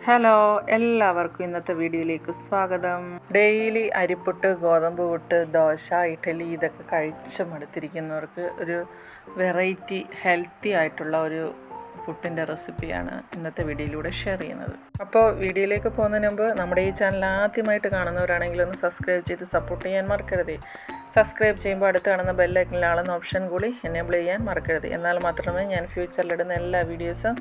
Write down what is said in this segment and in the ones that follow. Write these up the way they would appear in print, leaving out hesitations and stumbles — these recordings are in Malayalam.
ഹലോ, എല്ലാവർക്കും ഇന്നത്തെ വീഡിയോയിലേക്ക് സ്വാഗതം. ഡെയിലി അരിപ്പുട്ട്, ഗോതമ്പ് പുട്ട്, ദോശ, ഇഡ്ഡലി ഇതൊക്കെ കഴിച്ച് മടുത്തിരിക്കുന്നവർക്ക് ഒരു വെറൈറ്റി ഹെൽത്തി ആയിട്ടുള്ള ഒരു പുട്ടിൻ്റെ റെസിപ്പിയാണ് ഇന്നത്തെ വീഡിയോയിലൂടെ ഷെയർ ചെയ്യുന്നത്. അപ്പോൾ വീഡിയോയിലേക്ക് പോകുന്നതിന് മുമ്പ് നമ്മുടെ ഈ ചാനൽ ആദ്യമായിട്ട് കാണുന്നവരാണെങ്കിൽ ഒന്ന് സബ്സ്ക്രൈബ് ചെയ്ത് സപ്പോർട്ട് ചെയ്യാൻ മറക്കരുത്. സബ്സ്ക്രൈബ് ചെയ്യുമ്പോൾ അടുത്ത് കാണുന്ന ബെല്ലൈക്കണിൽ ആളുന്ന ഓപ്ഷൻ കൂടി എനേബിൾ ചെയ്യാൻ മറക്കരുത്. എന്നാൽ മാത്രമേ ഞാൻ ഫ്യൂച്ചറിലിടുന്ന എല്ലാ വീഡിയോസും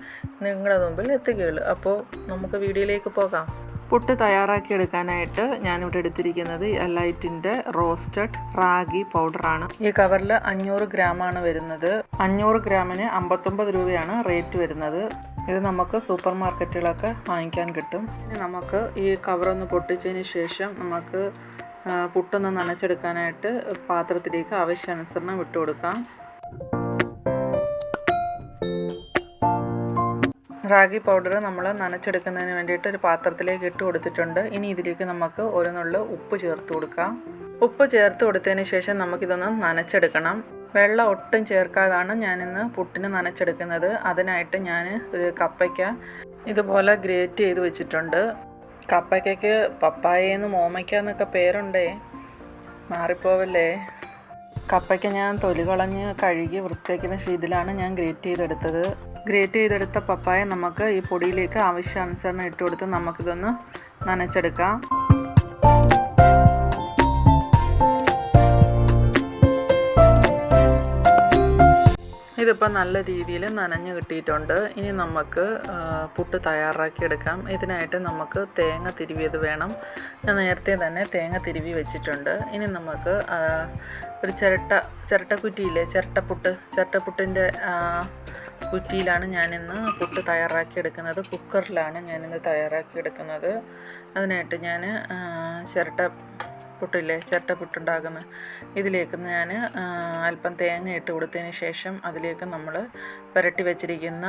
നിങ്ങളുടെ മുമ്പിൽ എത്തുകയുള്ളൂ. അപ്പോൾ നമുക്ക് വീഡിയോയിലേക്ക് പോകാം. പുട്ട് തയ്യാറാക്കിയെടുക്കാനായിട്ട് ഞാനിവിടെ എടുത്തിരിക്കുന്നത് എലൈറ്റിൻ്റെ റോസ്റ്റഡ് റാഗി പൗഡറാണ്. ഈ കവറിൽ 500 ഗ്രാമാണ് വരുന്നത്. 500 ഗ്രാമിന് 59 രൂപയാണ് റേറ്റ് വരുന്നത്. ഇത് നമുക്ക് സൂപ്പർ മാർക്കറ്റുകളൊക്കെ വാങ്ങിക്കാൻ കിട്ടും. ഇനി നമുക്ക് ഈ കവറൊന്ന് പൊട്ടിച്ചതിന് ശേഷം നമുക്ക് പുട്ടൊന്ന് നനച്ചെടുക്കാനായിട്ട് പാത്രത്തിലേക്ക് ആവശ്യാനുസരണം ഇട്ട് കൊടുക്കാം. റാഗി പൗഡർ നമ്മൾ നനച്ചെടുക്കുന്നതിന് വേണ്ടിയിട്ട് ഒരു പാത്രത്തിലേക്ക് ഇട്ട് കൊടുത്തിട്ടുണ്ട്. ഇനി ഇതിലേക്ക് നമുക്ക് ഒരു നുള്ളു ഉപ്പ് ചേർത്ത് കൊടുക്കാം. ഉപ്പ് ചേർത്ത് കൊടുത്തതിന് ശേഷം നമുക്കിതൊന്ന് നനച്ചെടുക്കണം. വെള്ളം ഒട്ടും ചേർക്കാതാണ് ഞാനിന്ന് പുട്ടിന് നനച്ചെടുക്കുന്നത്. അതിനായിട്ട് ഞാൻ ഒരു കപ്പയ്ക്ക ഇതുപോലെ ഗ്രേറ്റ് ചെയ്ത് വെച്ചിട്ടുണ്ട്. കപ്പയ്ക്കയ്ക്ക് പപ്പായെന്ന് മോമയ്ക്ക എന്നൊക്കെ പേരുണ്ടേ, മാറിപ്പോവല്ലേ. കപ്പയ്ക്ക ഞാൻ തൊലി കളഞ്ഞ് കഴുകി വൃത്തിയാക്കുന്ന രീതിയിലാണ് ഞാൻ ഗ്രേറ്റ് ചെയ്തെടുത്തത്. ഗ്രേറ്റ് ചെയ്തെടുത്ത പപ്പായ നമുക്ക് ഈ പൊടിയിലേക്ക് ആവശ്യാനുസരണം ഇട്ട് കൊടുത്ത് നമുക്കിതൊന്ന് നനച്ചെടുക്കാം. ഇതിപ്പോൾ നല്ല രീതിയിൽ നനഞ്ഞ് കിട്ടിയിട്ടുണ്ട്. ഇനി നമുക്ക് പുട്ട് തയ്യാറാക്കിയെടുക്കാം. ഇതിനായിട്ട് നമുക്ക് തേങ്ങ തിരുവിയത് വേണം. ഞാൻ നേരത്തെ തന്നെ തേങ്ങ തിരുവി വെച്ചിട്ടുണ്ട്. ഇനി നമുക്ക് ഒരു ചിരട്ടക്കുറ്റിയില്ലേ, ചിരട്ടപ്പുട്ടിൻ്റെ കുറ്റിയിലാണ് ഞാനിന്ന് പുട്ട് തയ്യാറാക്കിയെടുക്കുന്നത്. കുക്കറിലാണ് ഞാനിന്ന് തയ്യാറാക്കിയെടുക്കുന്നത്. അതിനായിട്ട് ഞാൻ ചിരട്ടപ്പുട്ടുണ്ടാക്കുന്നത് ഇതിലേക്ക് ഞാൻ അല്പം തേങ്ങ ഇട്ട് കൊടുത്തതിന് ശേഷം അതിലേക്ക് നമ്മൾ പുരട്ടി വെച്ചിരിക്കുന്ന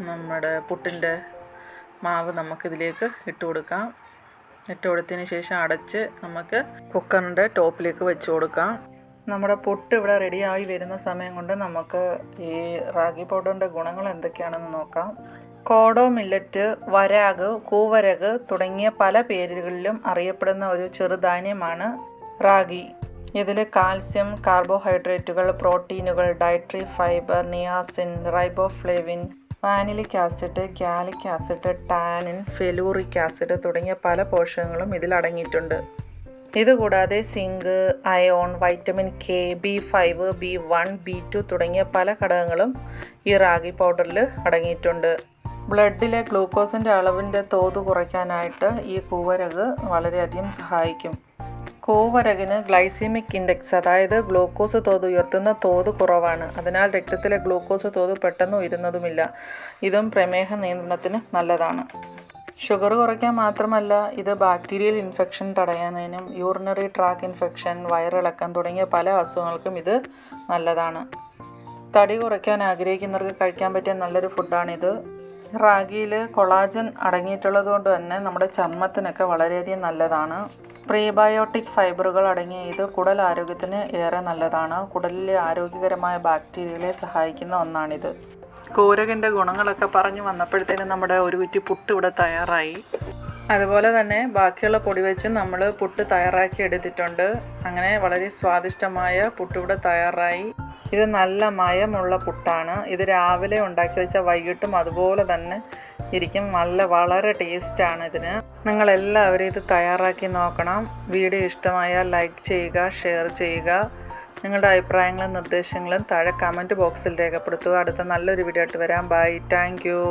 നമ്മുടെ പുട്ടിൻ്റെ മാവ് നമുക്കിതിലേക്ക് ഇട്ട് കൊടുക്കാം. ഇട്ട് കൊടുത്തതിന് ശേഷം അടച്ച് നമുക്ക് കുക്കറിൻ്റെ ടോപ്പിലേക്ക് വെച്ച് കൊടുക്കാം. നമ്മുടെ പുട്ട് ഇവിടെ റെഡിയായി വരുന്ന സമയം കൊണ്ട് നമുക്ക് ഈ റാഗി പൗഡറിൻ്റെ ഗുണങ്ങൾ എന്തൊക്കെയാണെന്ന് നോക്കാം. കോഡോ മില്ലറ്റ്, വരാഗ്, കൂവരക് തുടങ്ങിയ പല പേരുകളിലും അറിയപ്പെടുന്ന ഒരു ചെറുധാന്യമാണ് റാഗി. ഇതിൽ കാൽസ്യം, കാർബോഹൈഡ്രേറ്റുകൾ, പ്രോട്ടീനുകൾ, dietary fibre, niacin, riboflavin, vanillic acid, gallic acid, tannin, ferulic acid തുടങ്ങിയ പല പോഷകങ്ങളും ഇതിൽ അടങ്ങിയിട്ടുണ്ട്. ഇതുകൂടാതെ zinc, ion, vitamin K, B5, B1, B2 തുടങ്ങിയ പല ഘടകങ്ങളും ഈ റാഗി പൗഡറിൽ അടങ്ങിയിട്ടുണ്ട്. ബ്ലഡിലെ ഗ്ലൂക്കോസിൻ്റെ അളവിൻ്റെ തോത് കുറയ്ക്കാനായിട്ട് ഈ കൂവരക് വളരെയധികം സഹായിക്കും. കൂവരകിന് ഗ്ലൈസീമിക് ഇൻഡെക്സ്, അതായത് ഗ്ലൂക്കോസ് തോത് ഉയർത്തുന്ന തോത് കുറവാണ്. അതിനാൽ രക്തത്തിലെ ഗ്ലൂക്കോസ് തോത് പെട്ടെന്ന് ഉയരുന്നതുമില്ല. ഇതും പ്രമേഹ നിയന്ത്രണത്തിന് നല്ലതാണ്. ഷുഗർ കുറയ്ക്കാൻ മാത്രമല്ല, ഇത് ബാക്ടീരിയൽ ഇൻഫെക്ഷൻ തടയാനും യൂറിനറി ട്രാക്ക് ഇൻഫെക്ഷൻ, വയറിളക്കം തുടങ്ങിയ പല അസുഖങ്ങൾക്കും ഇത് നല്ലതാണ്. തടി കുറയ്ക്കാൻ ആഗ്രഹിക്കുന്നവർക്ക് കഴിക്കാൻ പറ്റിയ നല്ലൊരു ഫുഡാണിത്. റാഗിയിൽ കൊളാജൻ അടങ്ങിയിട്ടുള്ളത് കൊണ്ട് തന്നെ നമ്മുടെ ചർമ്മത്തിനൊക്കെ വളരെയധികം നല്ലതാണ്. പ്രീബയോട്ടിക് ഫൈബറുകൾ അടങ്ങിയ ഇത് കുടൽ ആരോഗ്യത്തിന് ഏറെ നല്ലതാണ്. കുടലിലെ ആരോഗ്യകരമായ ബാക്ടീരിയകളെ സഹായിക്കുന്ന ഒന്നാണിത്. കൂരകിൻ്റെ ഗുണങ്ങളൊക്കെ പറഞ്ഞു വന്നപ്പോഴത്തേനും നമ്മുടെ ഒരു കുറ്റി പുട്ട് ഇവിടെ തയ്യാറായി. അതുപോലെ തന്നെ ബാക്കിയുള്ള പൊടി വെച്ച് നമ്മൾ പുട്ട് തയ്യാറാക്കി എടുത്തിട്ടുണ്ട്. അങ്ങനെ വളരെ സ്വാദിഷ്ടമായ പുട്ട് ഇവിടെ തയ്യാറായി. ഇത് നല്ല മയമുള്ള പുട്ടാണ്. ഇത് രാവിലെ ഉണ്ടാക്കി വെച്ചാൽ വൈകിട്ടും അതുപോലെ തന്നെ ഇരിക്കും. വളരെ ടേസ്റ്റാണ് ഇതിന്. നിങ്ങളെല്ലാവരും ഇത് തയ്യാറാക്കി നോക്കണം. വീഡിയോ ഇഷ്ടമായാൽ ലൈക്ക് ചെയ്യുക, ഷെയർ ചെയ്യുക. നിങ്ങളുടെ അഭിപ്രായങ്ങളും നിർദ്ദേശങ്ങളും താഴെ കമൻറ്റ് ബോക്സിൽ രേഖപ്പെടുത്തുക. അടുത്ത നല്ലൊരു വീഡിയോ ആയിട്ട് വരാം. ബൈ. Thank you.